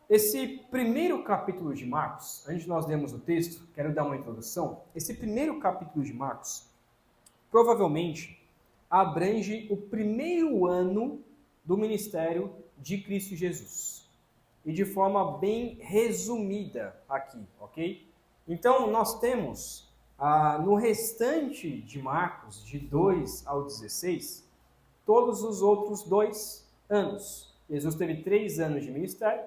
Esse primeiro capítulo de Marcos, antes de nós lermos o texto, quero dar uma introdução. Esse primeiro capítulo de Marcos provavelmente abrange o primeiro ano do ministério de Cristo Jesus. E de forma bem resumida aqui, ok? Então, nós temos no restante de Marcos, de 2 ao 16, todos os outros 2 anos. Jesus teve 3 anos de ministério.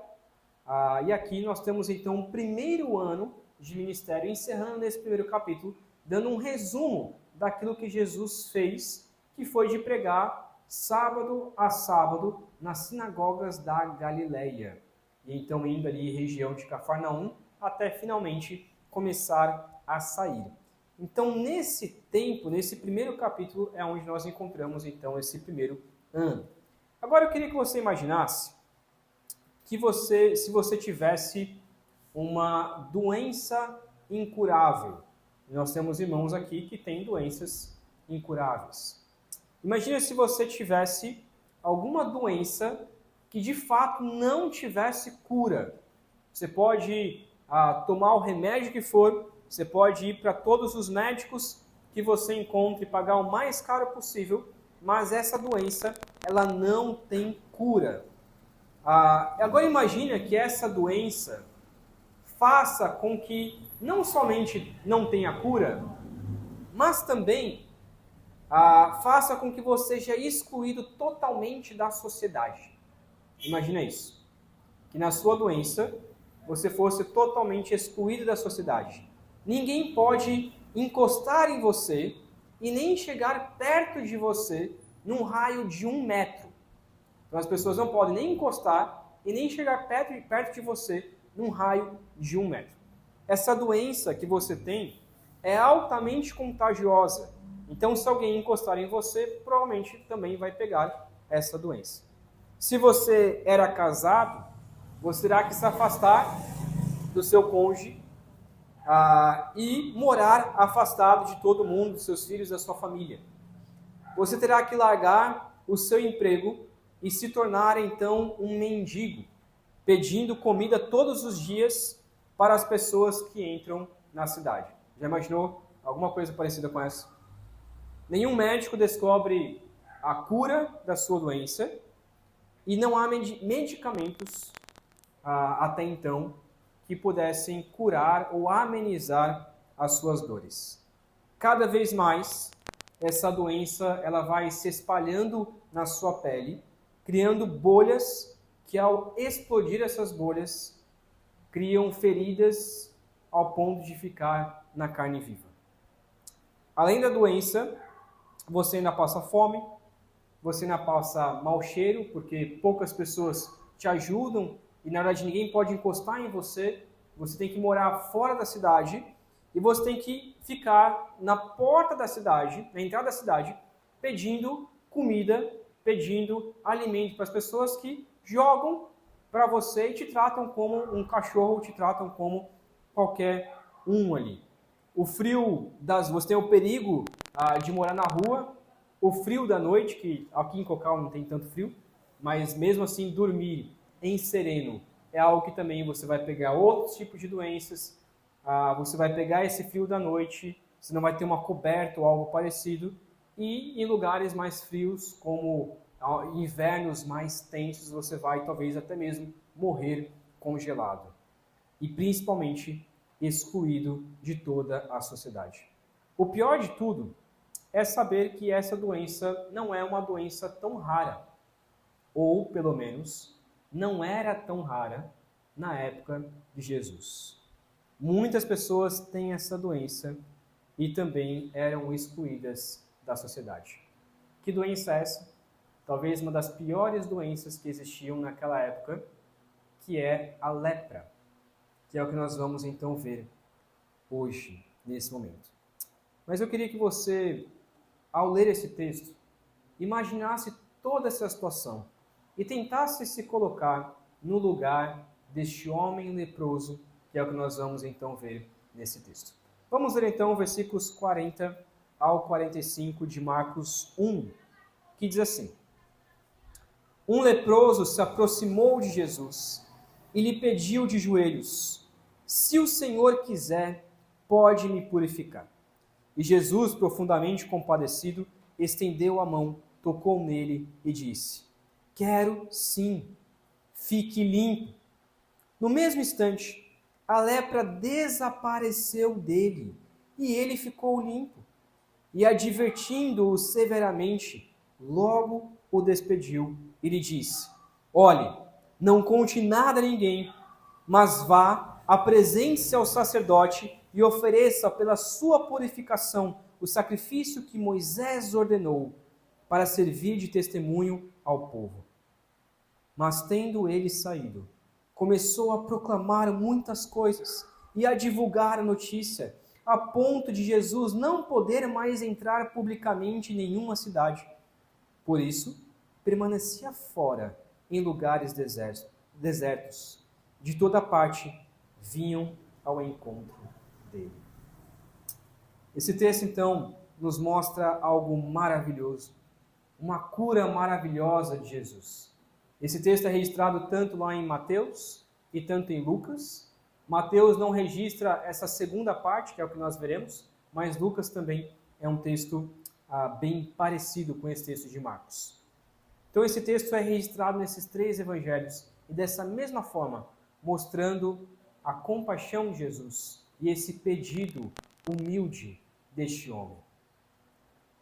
E aqui nós temos então o primeiro ano de ministério, encerrando nesse primeiro capítulo, dando um resumo daquilo que Jesus fez, que foi de pregar sábado a sábado nas sinagogas da Galileia. E então indo ali região de Cafarnaum, até finalmente começar a sair. Então nesse tempo, nesse primeiro capítulo, é onde nós encontramos então esse primeiro ano. Agora eu queria que você imaginasse que se você tivesse uma doença incurável. Nós temos irmãos aqui que têm doenças incuráveis. Imagina se você tivesse alguma doença que de fato não tivesse cura. Você pode tomar o remédio que for, você pode ir para todos os médicos que você encontre e pagar o mais caro possível, mas essa doença ela não tem cura. Agora imagine que essa doença faça com que não somente não tenha cura, mas também faça com que você seja excluído totalmente da sociedade. Imagina isso. Que na sua doença você fosse totalmente excluído da sociedade. Ninguém pode encostar em você e nem chegar perto de você num raio de 1 metro. Então as pessoas não podem nem encostar e nem chegar perto de você num raio de 1 metro. Essa doença que você tem é altamente contagiosa. Então se alguém encostar em você, provavelmente também vai pegar essa doença. Se você era casado, você terá que se afastar do seu cônjuge e morar afastado de todo mundo, dos seus filhos, da sua família. Você terá que largar o seu emprego e se tornar então um mendigo, pedindo comida todos os dias para as pessoas que entram na cidade. Já imaginou alguma coisa parecida com essa? Nenhum médico descobre a cura da sua doença e não há medicamentos até então que pudessem curar ou amenizar as suas dores. Cada vez mais, essa doença ela vai se espalhando na sua pele, criando bolhas que, ao explodir essas bolhas, criam feridas ao ponto de ficar na carne viva. Além da doença, você ainda passa fome, você ainda passa mau cheiro, porque poucas pessoas te ajudam e, na verdade, ninguém pode encostar em você. Você tem que morar fora da cidade e você tem que ficar na porta da cidade, na entrada da cidade, pedindo comida, pedindo alimento para as pessoas que jogam para você e te tratam como um cachorro, te tratam como qualquer um ali. O frio você tem o perigo de morar na rua, o frio da noite, que aqui em Cocal não tem tanto frio, mas mesmo assim dormir em sereno é algo que também você vai pegar outros tipos de doenças, você vai pegar esse frio da noite, você não vai ter uma coberta ou algo parecido, e em lugares mais frios, como invernos mais tensos, você vai talvez até mesmo morrer congelado. E principalmente excluído de toda a sociedade. O pior de tudo é saber que essa doença não é uma doença tão rara, ou pelo menos não era tão rara na época de Jesus. Muitas pessoas têm essa doença e também eram excluídas da sociedade. Que doença é essa? Talvez uma das piores doenças que existiam naquela época, que é a lepra, que é o que nós vamos então ver hoje, nesse momento. Mas eu queria que você, ao ler esse texto, imaginasse toda essa situação e tentasse se colocar no lugar deste homem leproso, que é o que nós vamos então ver nesse texto. Vamos ler então versículos 40 ao 45 de Marcos 1, que diz assim: Um leproso se aproximou de Jesus e lhe pediu de joelhos: se o Senhor quiser, pode me purificar. E Jesus, profundamente compadecido, estendeu a mão, tocou nele e disse: quero sim, fique limpo. No mesmo instante, a lepra desapareceu dele e ele ficou limpo. E advertindo-o severamente, logo o despediu e lhe disse: olhe, não conte nada a ninguém, mas vá, apresente-se ao sacerdote e ofereça pela sua purificação o sacrifício que Moisés ordenou, para servir de testemunho ao povo. Mas tendo ele saído, começou a proclamar muitas coisas e a divulgar a notícia, a ponto de Jesus não poder mais entrar publicamente em nenhuma cidade. Por isso, permanecia fora, em lugares desertos. De toda parte vinham ao encontro dele. Esse texto, então, nos mostra algo maravilhoso, uma cura maravilhosa de Jesus. Esse texto é registrado tanto lá em Mateus e tanto em Lucas. Mateus não registra essa segunda parte, que é o que nós veremos, mas Lucas também é um texto bem parecido com esse texto de Marcos. Então esse texto é registrado nesses 3 evangelhos e dessa mesma forma, mostrando a compaixão de Jesus e esse pedido humilde deste homem.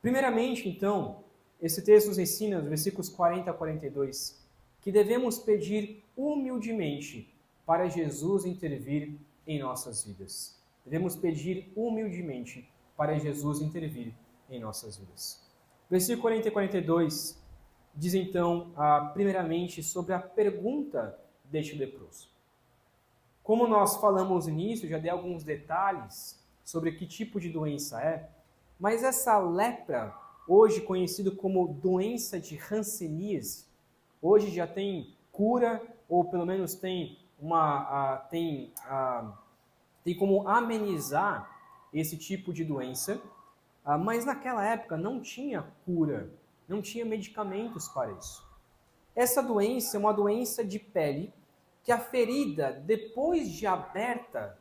Primeiramente, então, esse texto nos ensina, nos versículos 40 a 42, que devemos pedir humildemente para Jesus intervir em nossas vidas. Devemos pedir humildemente para Jesus intervir em nossas vidas. Versículo 40 e 42 diz então, primeiramente, sobre a pergunta deste leproso. Como nós falamos no início, já dei alguns detalhes sobre que tipo de doença é, mas essa lepra, hoje conhecida como doença de hanseníase, hoje já tem cura, ou pelo menos tem como amenizar esse tipo de doença, mas naquela época não tinha cura, não tinha medicamentos para isso. Essa doença é uma doença de pele que a ferida, depois de aberta,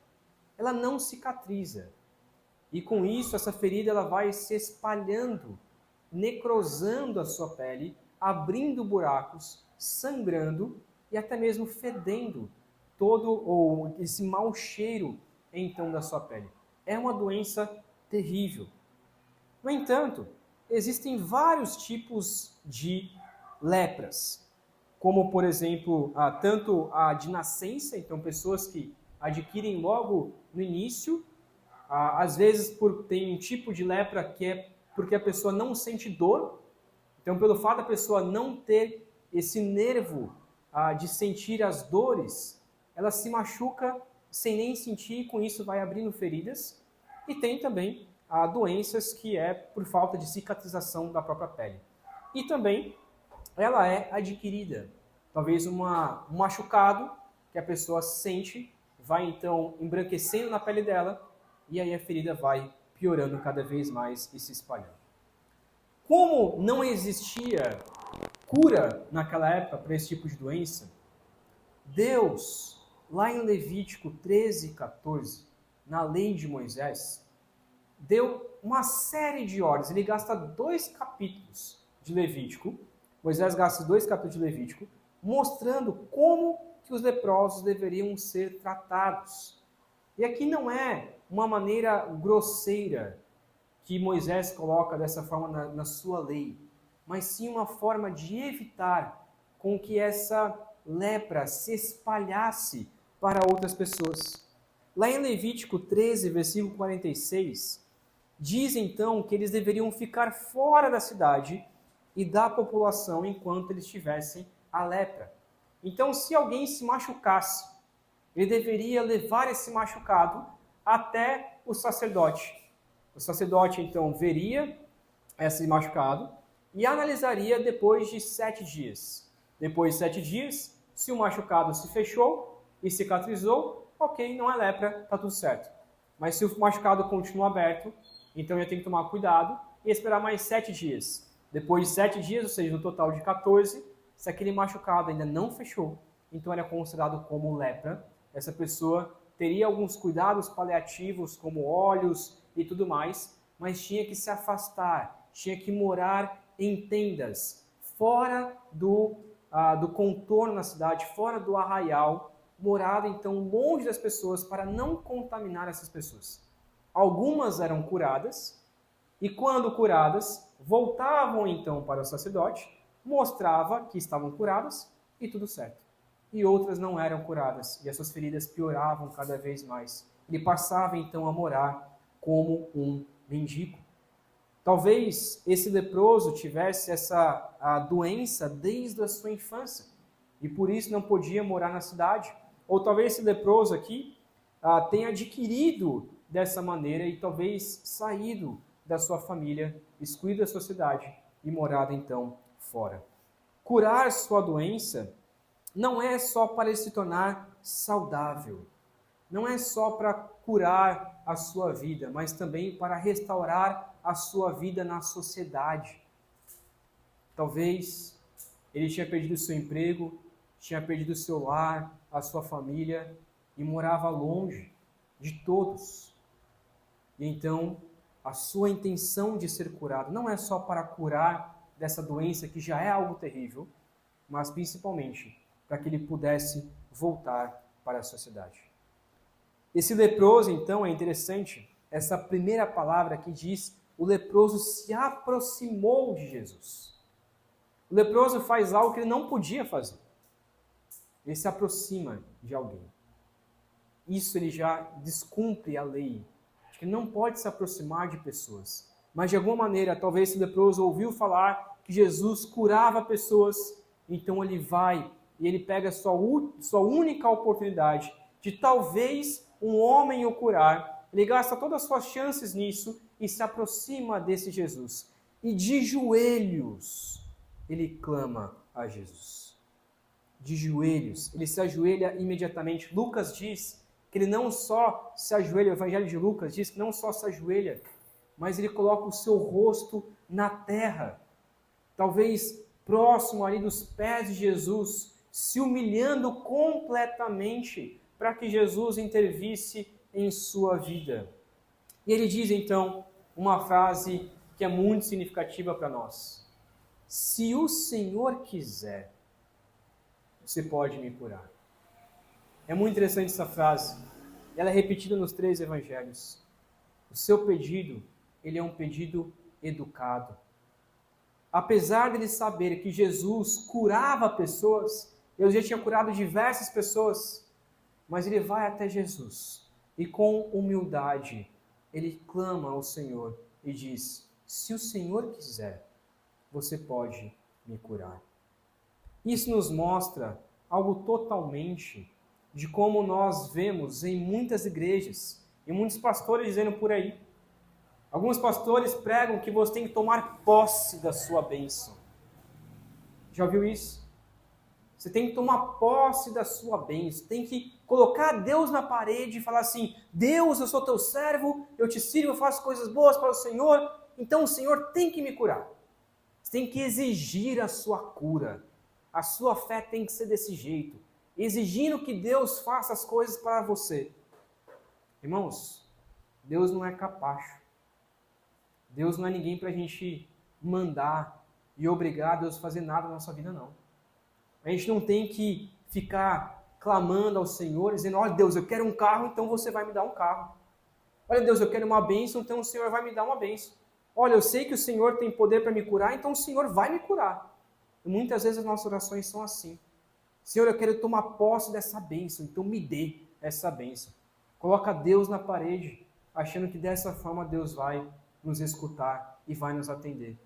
ela não cicatriza. E com isso, essa ferida ela vai se espalhando, necrosando a sua pele, abrindo buracos, sangrando e até mesmo fedendo todo esse mau cheiro então da sua pele. É uma doença terrível. No entanto, existem vários tipos de lepras, como por exemplo, tanto a de nascença, então pessoas que adquirem logo no início, às vezes tem um tipo de lepra que é porque a pessoa não sente dor, então pelo fato da pessoa não ter esse nervo de sentir as dores, ela se machuca sem nem sentir e com isso vai abrindo feridas. E tem também doenças que é por falta de cicatrização da própria pele. E também ela é adquirida. Talvez um machucado que a pessoa sente, vai então embranquecendo na pele dela e aí a ferida vai piorando cada vez mais e se espalhando. Como não existia cura naquela época para esse tipo de doença, Deus, lá em Levítico 13:14, na lei de Moisés, deu uma série de ordens. Ele gasta 2 capítulos de Levítico, Moisés gasta 2 capítulos de Levítico, mostrando como que os leprosos deveriam ser tratados. E aqui não é uma maneira grosseira que Moisés coloca dessa forma na sua lei, mas sim uma forma de evitar com que essa lepra se espalhasse para outras pessoas. Lá em Levítico 13, versículo 46, diz então que eles deveriam ficar fora da cidade e da população enquanto eles tivessem a lepra. Então, se alguém se machucasse, ele deveria levar esse machucado até o sacerdote. O sacerdote, então, veria esse machucado e analisaria depois de 7 dias. Depois de 7 dias, se o machucado se fechou e cicatrizou, ok, não é lepra, está tudo certo. Mas se o machucado continua aberto, então eu tenho que tomar cuidado e esperar mais 7 dias. Depois de 7 dias, ou seja, no total de 14, se aquele machucado ainda não fechou, então era considerado como lepra. Essa pessoa teria alguns cuidados paliativos, como óleos e tudo mais, mas tinha que se afastar, tinha que morar em tendas, fora do contorno da cidade, fora do arraial, morava então longe das pessoas para não contaminar essas pessoas. Algumas eram curadas, e quando curadas, voltavam então para o sacerdote, mostrava que estavam curadas e tudo certo. E outras não eram curadas, e as suas feridas pioravam cada vez mais. Ele passava então a morar como um mendigo. Talvez esse leproso tivesse a doença desde a sua infância, e por isso não podia morar na cidade. Ou talvez esse leproso aqui tenha adquirido dessa maneira e talvez saído da sua família, excluído da sociedade e morado então fora. Curar sua doença não é só para ele se tornar saudável, não é só para curar a sua vida, mas também para restaurar a sua vida na sociedade. Talvez ele tinha perdido o seu emprego, tinha perdido o seu lar, a sua família e morava longe de todos. E então, a sua intenção de ser curado não é só para curar dessa doença que já é algo terrível, mas principalmente para que ele pudesse voltar para a sociedade. Esse leproso, então, é interessante, essa primeira palavra que diz, o leproso se aproximou de Jesus. O leproso faz algo que ele não podia fazer. Ele se aproxima de alguém. Isso ele já descumpre a lei. Ele não pode se aproximar de pessoas. Mas de alguma maneira, talvez esse leproso ouviu falar que Jesus curava pessoas, então ele vai e ele pega a sua única oportunidade de talvez um homem o curar. Ele gasta todas as suas chances nisso e se aproxima desse Jesus. E de joelhos, ele clama a Jesus. De joelhos, ele se ajoelha imediatamente. Lucas diz que ele não só se ajoelha, o Evangelho de Lucas diz que não só se ajoelha, mas ele coloca o seu rosto na terra, talvez próximo ali dos pés de Jesus, se humilhando completamente para que Jesus intervisse em sua vida. E ele diz então uma frase que é muito significativa para nós: se o Senhor quiser, você pode me curar. É muito interessante essa frase. Ela é repetida nos 3 evangelhos. O seu pedido, ele é um pedido educado. Apesar dele saber que Jesus curava pessoas, ele já tinha curado diversas pessoas, mas ele vai até Jesus e com humildade ele clama ao Senhor e diz: se o Senhor quiser, você pode me curar. Isso nos mostra algo totalmente de como nós vemos em muitas igrejas e muitos pastores dizendo por aí. Alguns pastores pregam que você tem que tomar posse da sua bênção. Já ouviu isso? Você tem que tomar posse da sua bênção, tem que colocar Deus na parede e falar assim: Deus, eu sou teu servo, eu te sirvo, eu faço coisas boas para o Senhor, então o Senhor tem que me curar. Você tem que exigir a sua cura. A sua fé tem que ser desse jeito, exigindo que Deus faça as coisas para você. Irmãos, Deus não é capacho. Deus não é ninguém para a gente mandar e obrigar Deus a fazer nada na nossa vida, não. A gente não tem que ficar clamando ao Senhor, dizendo: olha Deus, eu quero um carro, então você vai me dar um carro. Olha Deus, eu quero uma bênção, então o Senhor vai me dar uma bênção. Olha, eu sei que o Senhor tem poder para me curar, então o Senhor vai me curar. E muitas vezes as nossas orações são assim: Senhor, eu quero tomar posse dessa bênção, então me dê essa bênção. Coloca Deus na parede, achando que dessa forma Deus vai nos escutar e vai nos atender.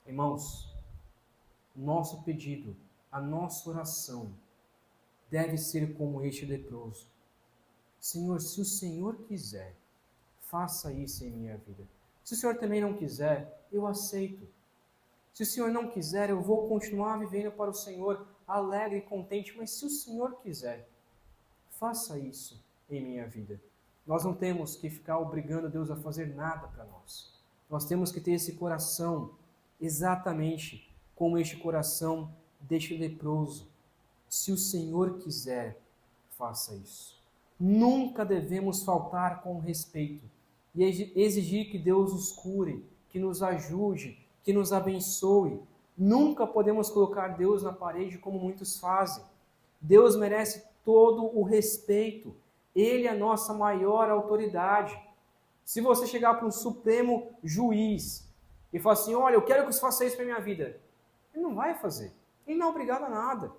Irmãos, nosso pedido, a nossa oração deve ser como este leproso: Senhor, se o Senhor quiser, faça isso em minha vida. Se o Senhor também não quiser, eu aceito. Se o Senhor não quiser, eu vou continuar vivendo para o Senhor alegre e contente, mas se o Senhor quiser, faça isso em minha vida. Nós não temos que ficar obrigando Deus a fazer nada para nós. Nós temos que ter esse coração exatamente como este coração deste leproso. Se o Senhor quiser, faça isso. Nunca devemos faltar com respeito e exigir que Deus nos cure, que nos ajude, que nos abençoe. Nunca podemos colocar Deus na parede como muitos fazem. Deus merece todo o respeito. Ele é a nossa maior autoridade. Se você chegar para um supremo juiz e falar assim, olha, eu quero que você faça isso para a minha vida, ele não vai fazer. Ele não é obrigado a nada.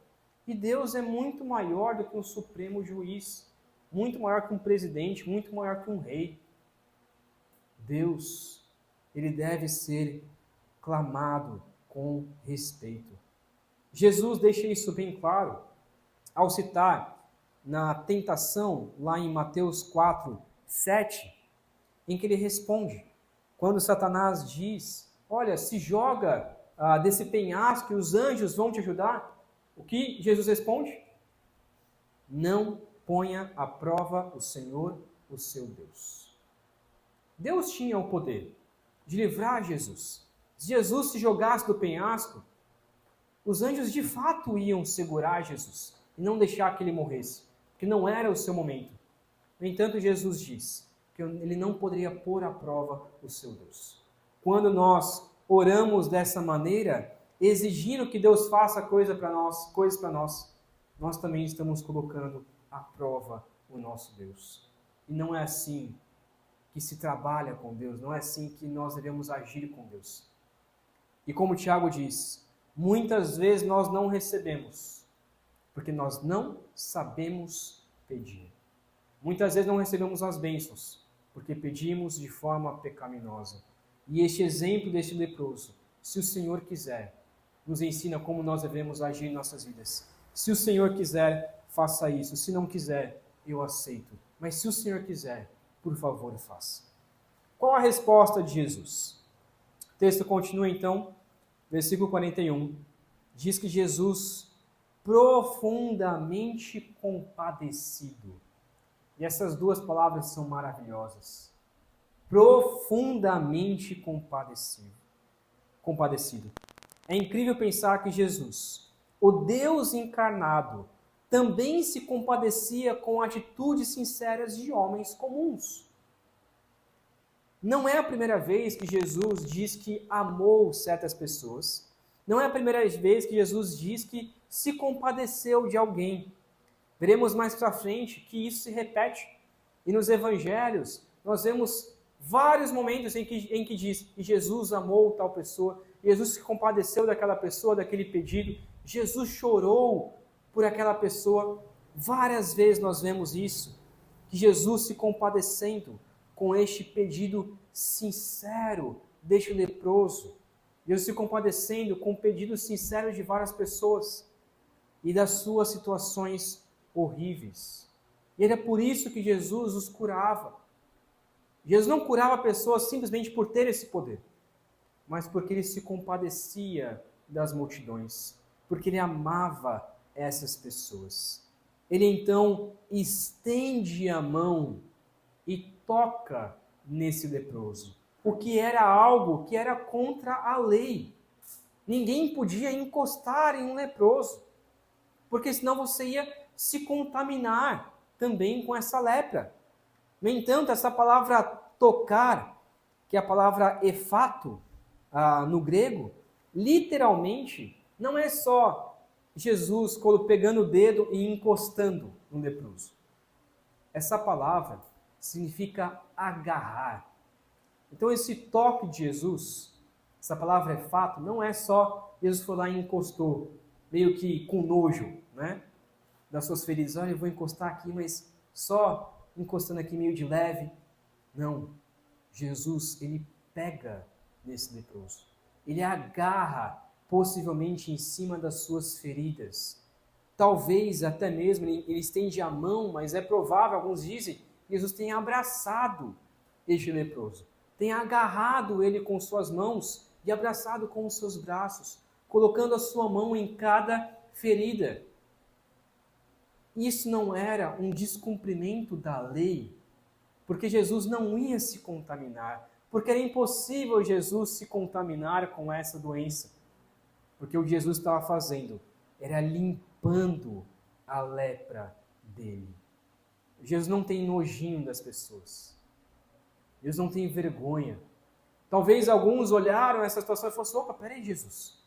E Deus é muito maior do que um supremo juiz, muito maior que um presidente, muito maior que um rei. Deus, ele deve ser clamado com respeito. Jesus deixa isso bem claro ao citar na tentação, lá em Mateus 4, 7, em que ele responde, quando Satanás diz, olha, se joga desse penhasco e os anjos vão te ajudar, o que Jesus responde? Não ponha à prova o Senhor, o seu Deus. Deus tinha o poder de livrar Jesus. Se Jesus se jogasse do penhasco, os anjos de fato iam segurar Jesus e não deixar que ele morresse, porque não era o seu momento. No entanto, Jesus diz que ele não poderia pôr à prova o seu Deus. Quando nós oramos dessa maneira, exigindo que Deus faça coisas para nós, nós também estamos colocando à prova o nosso Deus. E não é assim que se trabalha com Deus, não é assim que nós devemos agir com Deus. E como Tiago diz, muitas vezes nós não recebemos, porque nós não sabemos pedir. Muitas vezes não recebemos as bênçãos, porque pedimos de forma pecaminosa. E este exemplo deste leproso, se o Senhor quiser, nos ensina como nós devemos agir em nossas vidas. Se o Senhor quiser, faça isso. Se não quiser, eu aceito. Mas se o Senhor quiser, por favor, faça. Qual a resposta de Jesus? O texto continua então, versículo 41. Diz que Jesus, profundamente compadecido. E essas duas palavras são maravilhosas. Profundamente compadecido. É incrível pensar que Jesus, o Deus encarnado, também se compadecia com atitudes sinceras de homens comuns. Não é a primeira vez que Jesus diz que amou certas pessoas. Não é a primeira vez que Jesus diz que se compadeceu de alguém. Veremos mais para frente que isso se repete. E nos evangelhos, nós vemos vários momentos em que diz que Jesus amou tal pessoa, Jesus se compadeceu daquela pessoa, daquele pedido, Jesus chorou por aquela pessoa. Várias vezes nós vemos isso, que Jesus se compadecendo com este pedido sincero deste leproso, Jesus se compadecendo com pedidos sinceros de várias pessoas e das suas situações horríveis. E era por isso que Jesus os curava. Jesus não curava pessoas simplesmente por ter esse poder, mas porque ele se compadecia das multidões, porque ele amava essas pessoas. Ele então estende a mão e toca nesse leproso, o que era algo que era contra a lei. Ninguém podia encostar em um leproso, porque senão você ia se contaminar também com essa lepra. No entanto, essa palavra tocar, que é a palavra efato, no grego, literalmente, não é só Jesus pegando o dedo e encostando no leproso. Essa palavra significa agarrar. Então, esse toque de Jesus, essa palavra efato, não é só Jesus foi lá e encostou, meio que com nojo, né? Das suas feridas. Olha, eu vou encostar aqui, mas só encostando aqui meio de leve. Não. Jesus, ele pega nesse leproso. Ele agarra, possivelmente, em cima das suas feridas. Talvez, até mesmo, ele estende a mão, mas é provável, alguns dizem, que Jesus tenha abraçado este leproso. Tenha agarrado ele com suas mãos e abraçado com os seus braços, colocando a sua mão em cada ferida. Isso não era um descumprimento da lei, porque Jesus não ia se contaminar, porque era impossível Jesus se contaminar com essa doença, porque o que Jesus estava fazendo era limpando a lepra dele. Jesus não tem nojinho das pessoas. Jesus não tem vergonha. Talvez alguns olharam essa situação e falaram assim, opa, peraí, Jesus,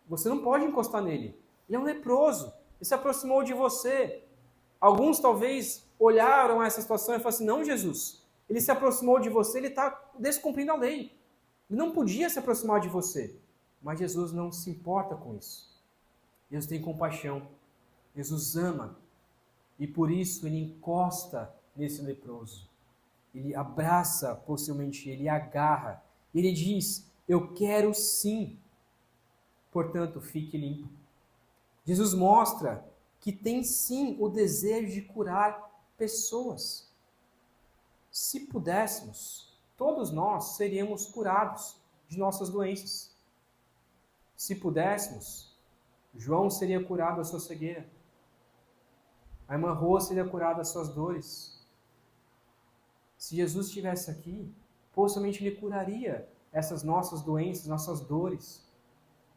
você não pode encostar nele. Ele é um leproso, ele se aproximou de você. Alguns talvez olharam essa situação e falaram assim, não, Jesus, ele se aproximou de você, ele está descumprindo a lei. Ele não podia se aproximar de você. Mas Jesus não se importa com isso. Jesus tem compaixão. Jesus ama. E por isso ele encosta nesse leproso. Ele abraça possivelmente, ele agarra. Ele diz, eu quero sim. Portanto, fique limpo. Jesus mostra que tem sim o desejo de curar pessoas. Se pudéssemos, todos nós seríamos curados de nossas doenças. Se pudéssemos, João seria curado da sua cegueira. A irmã Rô seria curada das suas dores. Se Jesus estivesse aqui, possivelmente ele curaria essas nossas doenças, nossas dores.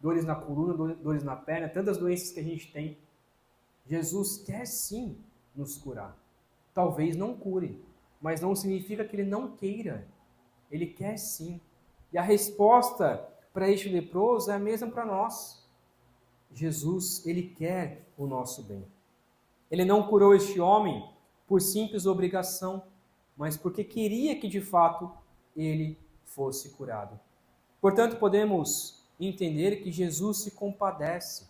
Dores na coluna, dores na perna, tantas doenças que a gente tem. Jesus quer sim nos curar. Talvez não cure, mas não significa que ele não queira. Ele quer sim. E a resposta para este leproso é a mesma para nós. Jesus, ele quer o nosso bem. Ele não curou este homem por simples obrigação, mas porque queria que de fato ele fosse curado. Portanto, podemos entender que Jesus se compadece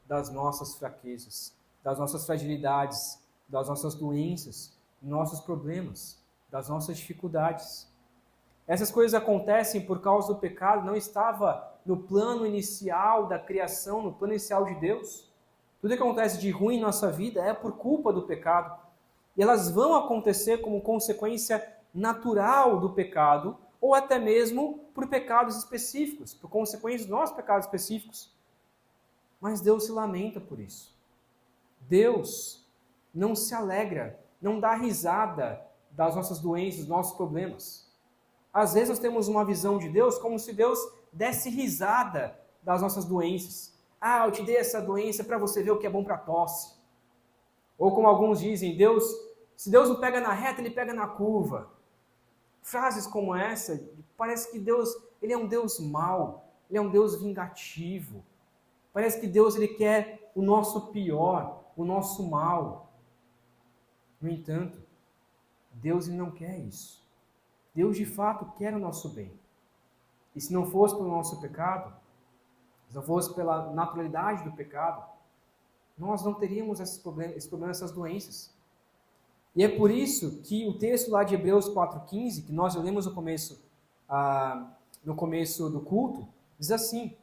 das nossas fraquezas, das nossas fragilidades, das nossas doenças, nossos problemas, das nossas dificuldades. Essas coisas acontecem por causa do pecado, não estava no plano inicial da criação, no plano inicial de Deus. Tudo que acontece de ruim em nossa vida é por culpa do pecado. E elas vão acontecer como consequência natural do pecado, ou até mesmo por pecados específicos, por consequência dos nossos pecados específicos. Mas Deus se lamenta por isso. Deus não se alegra, não dá risada das nossas doenças, dos nossos problemas. Às vezes nós temos uma visão de Deus como se Deus desse risada das nossas doenças. Ah, eu te dei essa doença para você ver o que é bom para a tosse. Ou como alguns dizem, se Deus não pega na reta, ele pega na curva. Frases como essa, parece que Deus, ele é um Deus mau, ele é um Deus vingativo. Parece que Deus ele quer o nosso pior, o nosso mal. No entanto, Deus ele não quer isso. Deus de fato quer o nosso bem. E se não fosse pelo nosso pecado, se não fosse pela naturalidade do pecado, nós não teríamos esses problemas, essas doenças. E é por isso que o texto lá de Hebreus 4,15, que nós lemos no começo do culto, diz assim,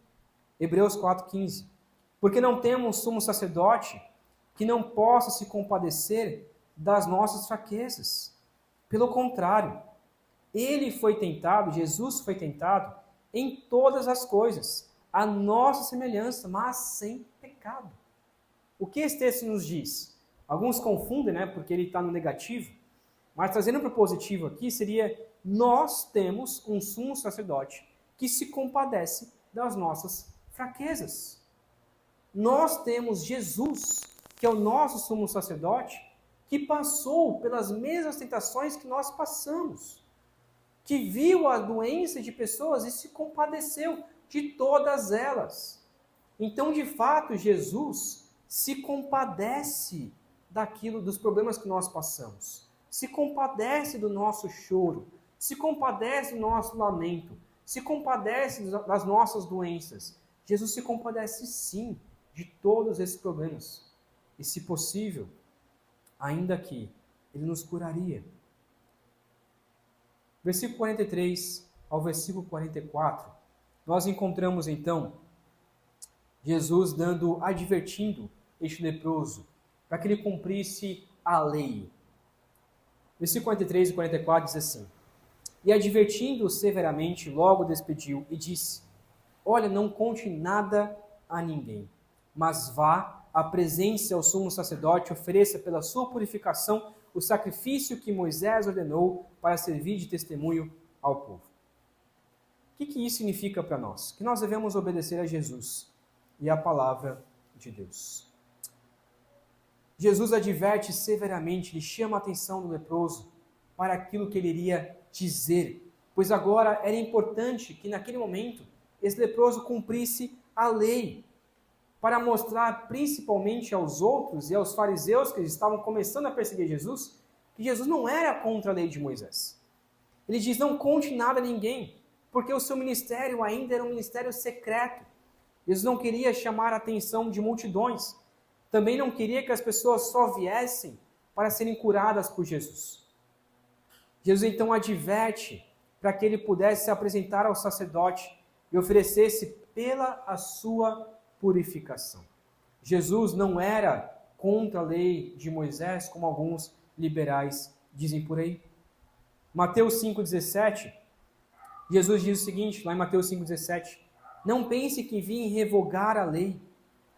Hebreus 4,15, porque não temos sumo sacerdote que não possa se compadecer das nossas fraquezas. Pelo contrário, ele foi tentado, Jesus foi tentado em todas as coisas, a nossa semelhança, mas sem pecado. O que esse texto nos diz? Alguns confundem, né, porque ele está no negativo, mas trazendo para o positivo aqui, seria nós temos um sumo sacerdote que se compadece das nossas fraquezas. Nós temos Jesus, que é o nosso sumo sacerdote, que passou pelas mesmas tentações que nós passamos, que viu a doença de pessoas e se compadeceu de todas elas. Então, de fato, Jesus se compadece dos problemas que nós passamos, se compadece do nosso choro, se compadece do nosso lamento, se compadece das nossas doenças. Jesus se compadece sim de todos esses problemas. E se possível, ainda que ele nos curaria. Versículo 43 ao versículo 44, nós encontramos então Jesus advertindo este leproso para que ele cumprisse a lei. Versículo 43 e 44 diz assim: E advertindo-o severamente, logo despediu e disse: Olha, não conte nada a ninguém, mas vá, apresente-se ao sumo sacerdote, ofereça pela sua purificação o sacrifício que Moisés ordenou para servir de testemunho ao povo. O que isso significa para nós? Que nós devemos obedecer a Jesus e à palavra de Deus. Jesus adverte severamente, ele chama a atenção do leproso para aquilo que ele iria dizer, pois agora era importante que naquele momento esse leproso cumprisse a lei, para mostrar principalmente aos outros e aos fariseus que estavam começando a perseguir Jesus, que Jesus não era contra a lei de Moisés. Ele diz, não conte nada a ninguém, porque o seu ministério ainda era um ministério secreto. Jesus não queria chamar a atenção de multidões. Também não queria que as pessoas só viessem para serem curadas por Jesus. Jesus então adverte para que ele pudesse se apresentar ao sacerdote e oferecesse pela a sua purificação. Jesus não era contra a lei de Moisés, como alguns liberais dizem por aí. Mateus 5,17, Jesus diz o seguinte, lá em Mateus 5,17, não pense que vim revogar a lei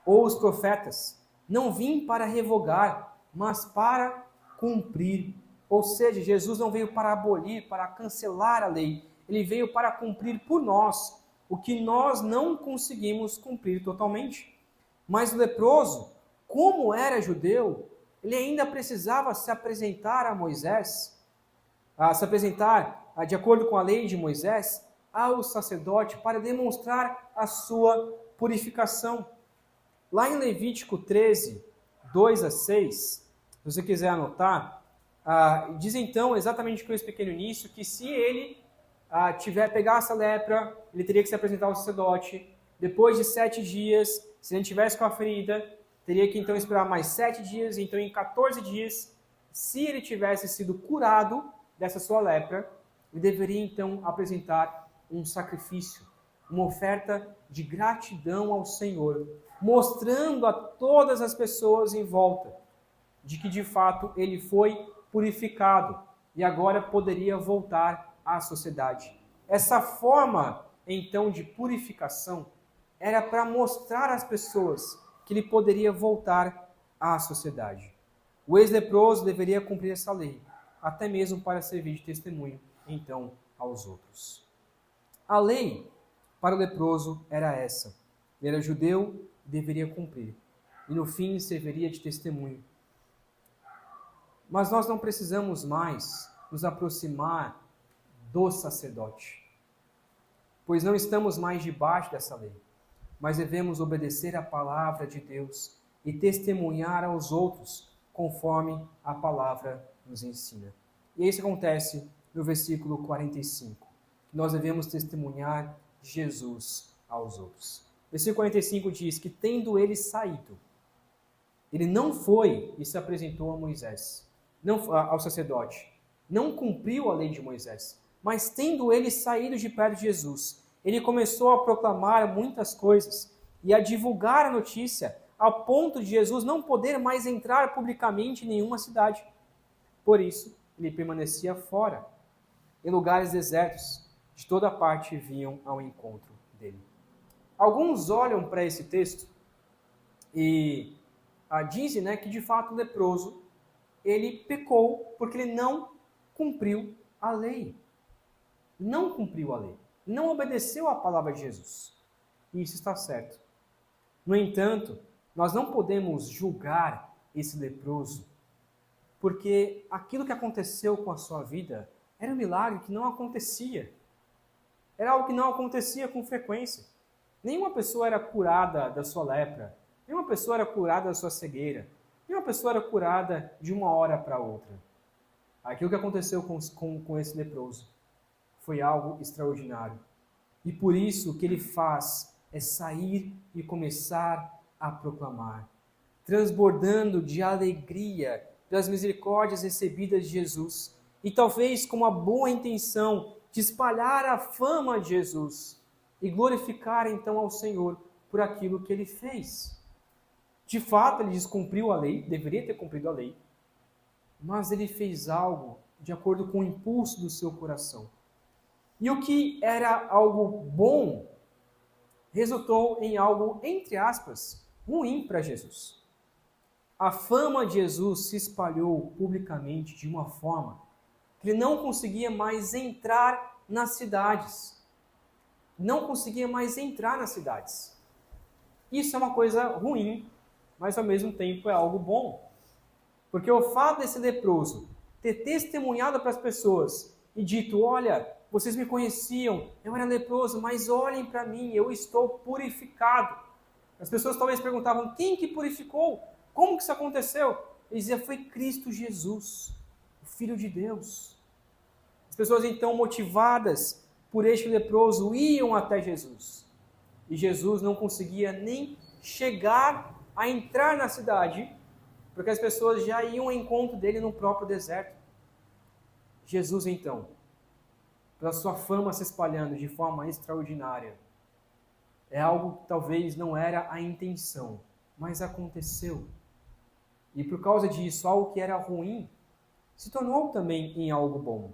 ou os profetas. Não vim para revogar, mas para cumprir. Ou seja, Jesus não veio para abolir, para cancelar a lei. Ele veio para cumprir por nós o que nós não conseguimos cumprir totalmente. Mas o leproso, como era judeu, ele ainda precisava se apresentar a Moisés, se apresentar de acordo com a lei de Moisés, ao sacerdote para demonstrar a sua purificação. Lá em Levítico 13, 2 a 6, se você quiser anotar, diz então, exatamente o que eu expliquei no início, que se ele pegasse a lepra, ele teria que se apresentar ao sacerdote. Depois de 7 dias, se ele tivesse com a ferida, teria que então esperar mais 7 dias, então em 14 dias, se ele tivesse sido curado dessa sua lepra, ele deveria então apresentar um sacrifício, uma oferta de gratidão ao Senhor, mostrando a todas as pessoas em volta de que de fato ele foi purificado e agora poderia voltar à sociedade. Essa forma então de purificação era para mostrar às pessoas que ele poderia voltar à sociedade. O ex-leproso deveria cumprir essa lei, até mesmo para servir de testemunho então aos outros. A lei para o leproso era essa. Ele era judeu, deveria cumprir. E no fim serviria de testemunho. Mas nós não precisamos mais nos aproximar do sacerdote, pois não estamos mais debaixo dessa lei, mas devemos obedecer à palavra de Deus e testemunhar aos outros conforme a palavra nos ensina. E isso acontece no versículo 45, que nós devemos testemunhar Jesus aos outros. Versículo 45 diz que, tendo ele saído, ele não foi e se apresentou a Moisés, ao sacerdote, não cumpriu a lei de Moisés, mas tendo ele saído de perto de Jesus, ele começou a proclamar muitas coisas e a divulgar a notícia, ao ponto de Jesus não poder mais entrar publicamente em nenhuma cidade. Por isso, ele permanecia fora, em lugares desertos, de toda parte vinham ao encontro dele. Alguns olham para esse texto e dizem que de fato o leproso ele pecou porque ele não cumpriu a lei. Não cumpriu a lei. Não obedeceu à palavra de Jesus. E isso está certo. No entanto, nós não podemos julgar esse leproso porque aquilo que aconteceu com a sua vida era um milagre que não acontecia. Era algo que não acontecia com frequência. Nenhuma pessoa era curada da sua lepra. Nenhuma pessoa era curada da sua cegueira. Nenhuma pessoa era curada de uma hora para outra. Aquilo que aconteceu com esse leproso foi algo extraordinário. E por isso o que ele faz é sair e começar a proclamar, transbordando de alegria pelas misericórdias recebidas de Jesus. E talvez com uma boa intenção de espalhar a fama de Jesus e glorificar então ao Senhor por aquilo que ele fez. De fato, ele descumpriu a lei, deveria ter cumprido a lei, mas ele fez algo de acordo com o impulso do seu coração. E o que era algo bom resultou em algo, entre aspas, ruim para Jesus. A fama de Jesus se espalhou publicamente de uma forma que ele não conseguia mais entrar nas cidades. Não conseguia mais entrar nas cidades. Isso é uma coisa ruim, mas ao mesmo tempo é algo bom. Porque o fato desse leproso ter testemunhado para as pessoas e dito, olha, vocês me conheciam, eu era leproso, mas olhem para mim, eu estou purificado. As pessoas talvez perguntavam, quem que purificou? Como que isso aconteceu? Ele dizia, foi Cristo Jesus, o Filho de Deus. As pessoas então motivadas por este leproso iam até Jesus. E Jesus não conseguia nem chegar a entrar na cidade, porque as pessoas já iam ao encontro dele no próprio deserto. Jesus então, pela sua fama se espalhando de forma extraordinária, é algo que talvez não era a intenção, mas aconteceu. E por causa disso, algo que era ruim se tornou também em algo bom.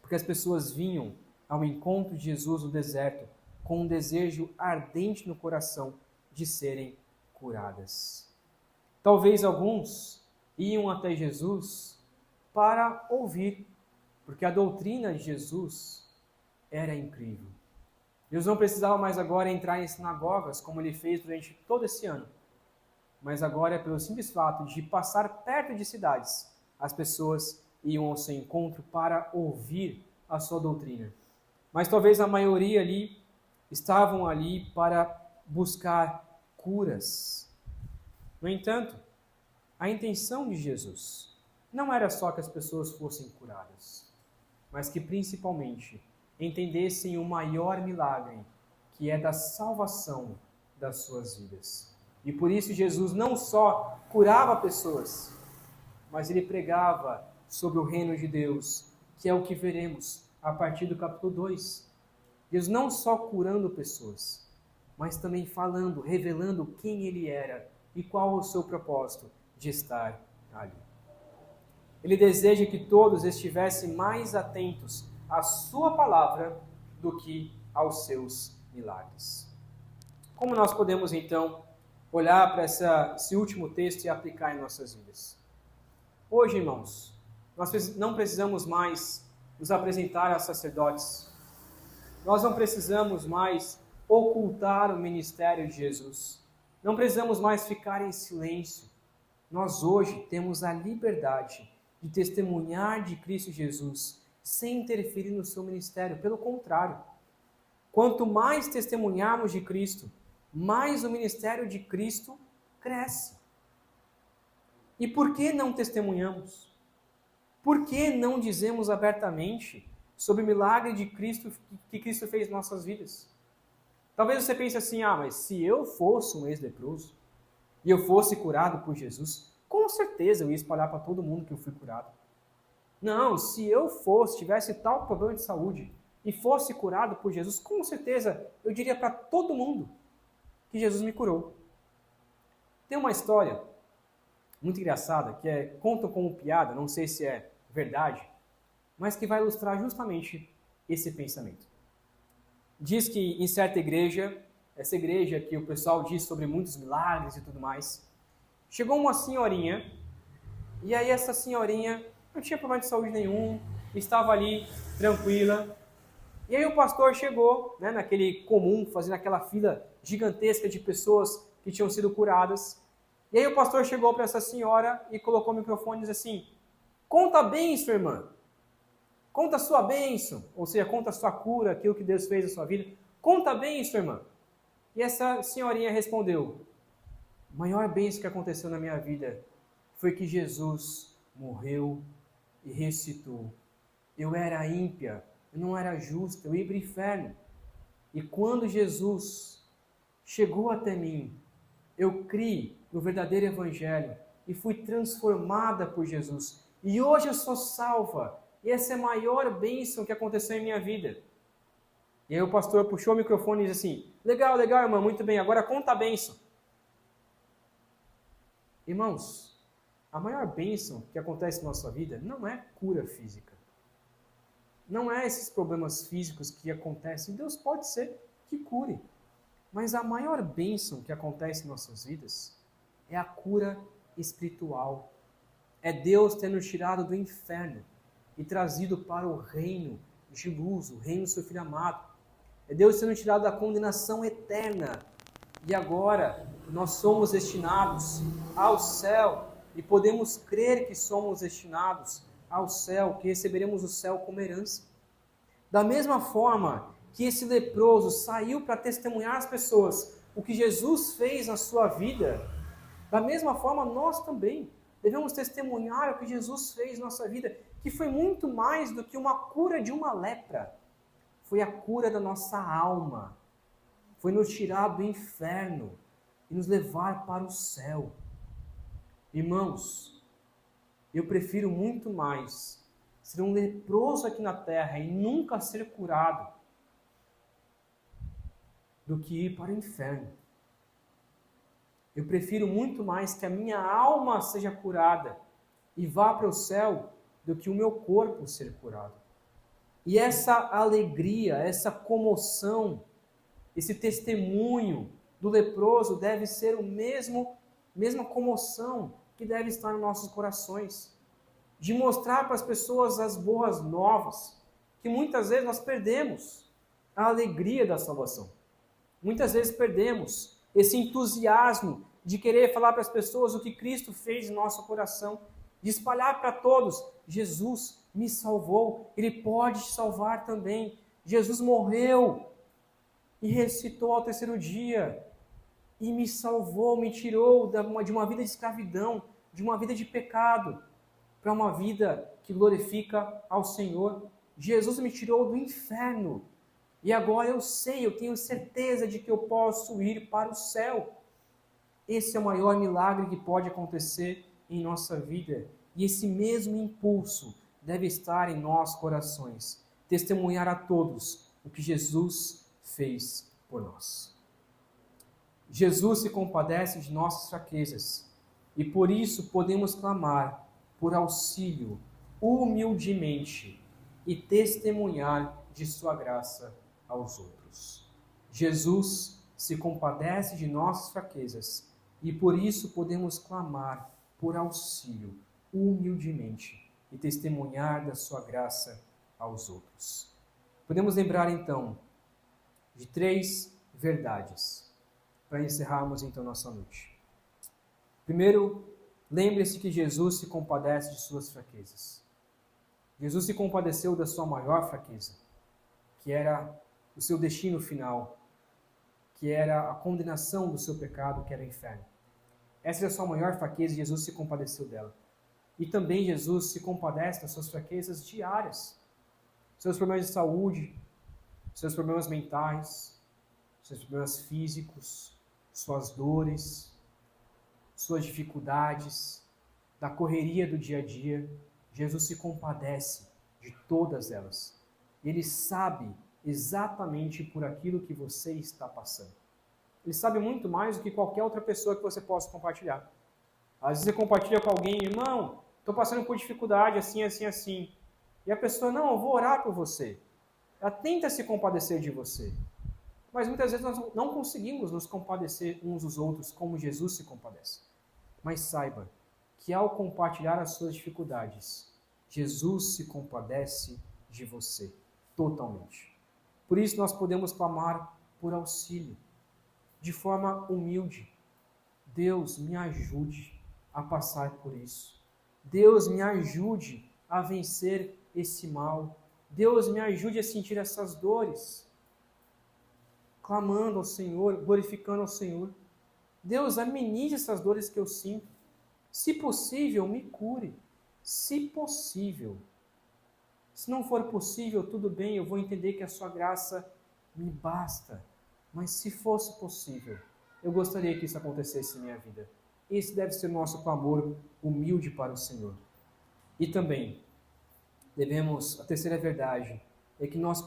Porque as pessoas vinham ao encontro de Jesus no deserto com um desejo ardente no coração de serem curadas. Talvez alguns iam até Jesus para ouvir, porque a doutrina de Jesus era incrível. Jesus não precisava mais agora entrar em sinagogas, como ele fez durante todo esse ano. Mas agora, pelo simples fato de passar perto de cidades, as pessoas iam ao seu encontro para ouvir a sua doutrina. Mas talvez a maioria ali estavam ali para buscar curas. No entanto, a intenção de Jesus não era só que as pessoas fossem curadas, mas que principalmente entendessem o maior milagre, que é da salvação das suas vidas. E por isso Jesus não só curava pessoas, mas ele pregava sobre o reino de Deus, que é o que veremos a partir do capítulo 2. Jesus não só curando pessoas, mas também falando, revelando quem ele era e qual o seu propósito de estar ali. Ele deseja que todos estivessem mais atentos à sua palavra do que aos seus milagres. Como nós podemos, então, olhar para esse último texto e aplicar em nossas vidas? Hoje, irmãos, nós não precisamos mais nos apresentar a sacerdotes. Nós não precisamos mais ocultar o ministério de Jesus. Não precisamos mais ficar em silêncio. Nós hoje temos a liberdade de testemunhar de Cristo Jesus sem interferir no seu ministério. Pelo contrário, quanto mais testemunharmos de Cristo, mais o ministério de Cristo cresce. E por que não testemunhamos? Por que não dizemos abertamente sobre o milagre de Cristo que Cristo fez em nossas vidas? Talvez você pense assim, mas se eu fosse um ex-leproso e eu fosse curado por Jesus, com certeza eu ia espalhar para todo mundo que eu fui curado. Não, se eu tivesse tal problema de saúde e fosse curado por Jesus, com certeza eu diria para todo mundo que Jesus me curou. Tem uma história muito engraçada, que contam como piada, não sei se é verdade, mas que vai ilustrar justamente esse pensamento. Diz que em certa igreja, essa igreja que o pessoal diz sobre muitos milagres e tudo mais, chegou uma senhorinha, e aí essa senhorinha não tinha problema de saúde nenhum, estava ali tranquila, e aí o pastor chegou, naquele comum, fazendo aquela fila gigantesca de pessoas que tinham sido curadas, e aí o pastor chegou para essa senhora e colocou o microfone e disse assim, conta a bênção, irmã. Conta a sua bênção, ou seja, conta a sua cura, aquilo que Deus fez na sua vida. Conta a bênção, irmã. E essa senhorinha respondeu, a maior bênção que aconteceu na minha vida foi que Jesus morreu e ressuscitou. Eu era ímpia, eu não era justa, eu ia para o inferno. E quando Jesus chegou até mim, eu criei no verdadeiro evangelho e fui transformada por Jesus. E hoje eu sou salva. E essa é a maior bênção que aconteceu em minha vida. E aí o pastor puxou o microfone e disse assim, legal, irmã, muito bem, agora conta a bênção. Irmãos, a maior bênção que acontece na nossa vida não é cura física. Não é esses problemas físicos que acontecem. Deus pode ser que cure. Mas a maior bênção que acontece em nossas vidas é a cura espiritual. É Deus tendo tirado do inferno e trazido para o reino de luz, o reino do seu Filho amado. É Deus sendo tirado da condenação eterna. E agora nós somos destinados ao céu. e podemos crer que somos destinados ao céu, que receberemos o céu como herança. Da mesma forma que esse leproso saiu para testemunhar às pessoas o que Jesus fez na sua vida, da mesma forma nós também devemos testemunhar o que Jesus fez na nossa vida, que foi muito mais do que uma cura de uma lepra. Foi a cura da nossa alma. Foi nos tirar do inferno e nos levar para o céu. Irmãos, eu prefiro muito mais ser um leproso aqui na terra e nunca ser curado do que ir para o inferno. Eu prefiro muito mais que a minha alma seja curada e vá para o céu do que o meu corpo ser curado. E essa alegria, essa comoção, esse testemunho do leproso deve ser mesma comoção que deve estar nos nossos corações. De mostrar para as pessoas as boas novas, que muitas vezes nós perdemos a alegria da salvação. Muitas vezes perdemos esse entusiasmo de querer falar para as pessoas o que Cristo fez em nosso coração, de espalhar para todos: Jesus me salvou, Ele pode te salvar também. Jesus morreu e ressuscitou ao terceiro dia e me salvou, me tirou de uma vida de escravidão, de uma vida de pecado, para uma vida que glorifica ao Senhor. Jesus me tirou do inferno e agora eu tenho certeza de que eu posso ir para o céu. Esse é o maior milagre que pode acontecer em nossa vida. E esse mesmo impulso deve estar em nossos corações. Testemunhar a todos o que Jesus fez por nós. Jesus se compadece de nossas fraquezas e por isso podemos clamar por auxílio humildemente e testemunhar de sua graça aos outros. Jesus se compadece de nossas fraquezas e por isso podemos clamar por auxílio humildemente e testemunhar da sua graça aos outros. Podemos lembrar então de 3 verdades para encerrarmos então nossa noite. Primeiro, lembre-se que Jesus se compadece de suas fraquezas. Jesus se compadeceu da sua maior fraqueza, que era o seu destino final, que era a condenação do seu pecado, que era o inferno. Essa era a sua maior fraqueza e Jesus se compadeceu dela. E também Jesus se compadece das suas fraquezas diárias, seus problemas de saúde, seus problemas mentais, seus problemas físicos, suas dores, suas dificuldades, da correria do dia a dia. Jesus se compadece de todas elas. Ele sabe exatamente por aquilo que você está passando. Ele sabe muito mais do que qualquer outra pessoa que você possa compartilhar. Às vezes você compartilha com alguém: irmão, estou passando por dificuldade assim, assim, assim. E a pessoa: não, eu vou orar por você. Ela tenta se compadecer de você. Mas muitas vezes nós não conseguimos nos compadecer uns dos outros como Jesus se compadece. Mas saiba que ao compartilhar as suas dificuldades, Jesus se compadece de você totalmente. Por isso nós podemos clamar por auxílio, de forma humilde. Deus, me ajude a passar por isso. Deus, me ajude a vencer esse mal. Deus, me ajude a sentir essas dores. Clamando ao Senhor, glorificando ao Senhor. Deus, amenize essas dores que eu sinto. Se possível, me cure. Se possível. Se não for possível, tudo bem, eu vou entender que a sua graça me basta. Mas se fosse possível, eu gostaria que isso acontecesse em minha vida. Esse deve ser o nosso clamor humilde para o Senhor. E também, a terceira verdade, é que nós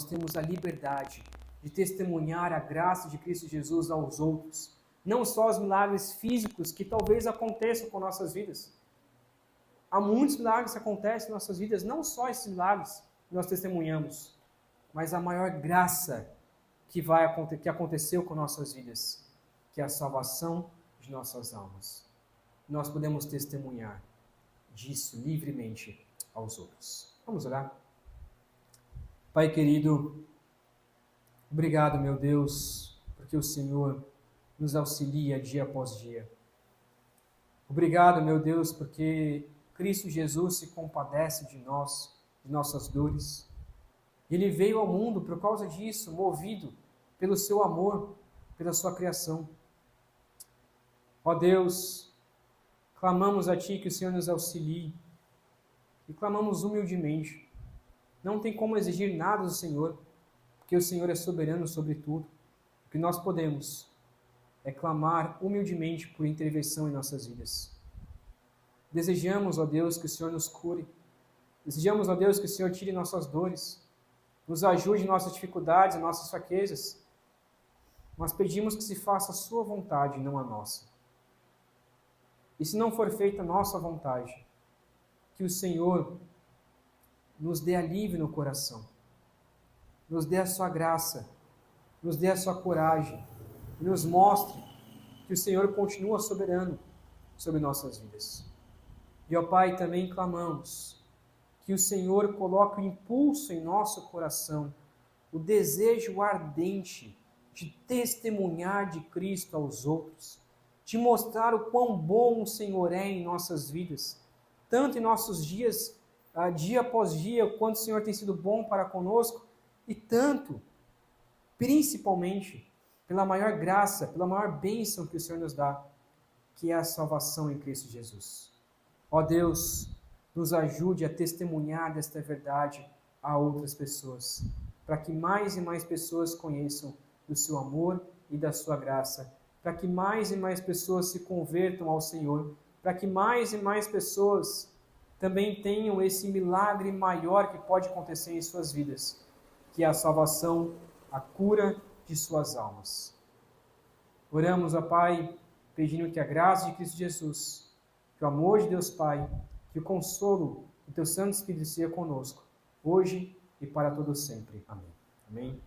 temos a liberdade de testemunhar a graça de Cristo Jesus aos outros. Não só os milagres físicos que talvez aconteçam com nossas vidas. Há muitos milagres que acontecem em nossas vidas, não só esses milagres que nós testemunhamos, mas a maior graça que aconteceu com nossas vidas, que é a salvação de nossas almas. Nós podemos testemunhar disso livremente aos outros. Vamos orar? Pai querido, obrigado, meu Deus, porque o Senhor nos auxilia dia após dia. Obrigado, meu Deus, porque Cristo Jesus se compadece de nós, de nossas dores. Ele veio ao mundo por causa disso, movido pelo seu amor, pela sua criação. Ó Deus, clamamos a Ti que o Senhor nos auxilie e clamamos humildemente. Não tem como exigir nada do Senhor, porque o Senhor é soberano sobre tudo. O que nós podemos é clamar humildemente por intervenção em nossas vidas. Desejamos, ó Deus, que o Senhor nos cure. Desejamos, ó Deus, que o Senhor tire nossas dores, nos ajude em nossas dificuldades, em nossas fraquezas. Mas pedimos que se faça a sua vontade, não a nossa. E se não for feita a nossa vontade, que o Senhor nos dê alívio no coração, nos dê a sua graça, nos dê a sua coragem, e nos mostre que o Senhor continua soberano sobre nossas vidas. E, ó Pai, também clamamos que o Senhor coloque o impulso em nosso coração, o desejo ardente de testemunhar de Cristo aos outros, de mostrar o quão bom o Senhor é em nossas vidas, tanto em nossos dias, dia após dia, quanto o Senhor tem sido bom para conosco, e tanto, principalmente, pela maior graça, pela maior bênção que o Senhor nos dá, que é a salvação em Cristo Jesus. Ó Deus, nos ajude a testemunhar desta verdade a outras pessoas, para que mais e mais pessoas conheçam do seu amor e da sua graça, para que mais e mais pessoas se convertam ao Senhor, para que mais e mais pessoas também tenham esse milagre maior que pode acontecer em suas vidas, que é a salvação, a cura de suas almas. Oramos, ó Pai, pedindo que a graça de Cristo Jesus, que o amor de Deus Pai, que o consolo do Teu Santo Espírito seja conosco, hoje e para todo sempre. Amém. Amém.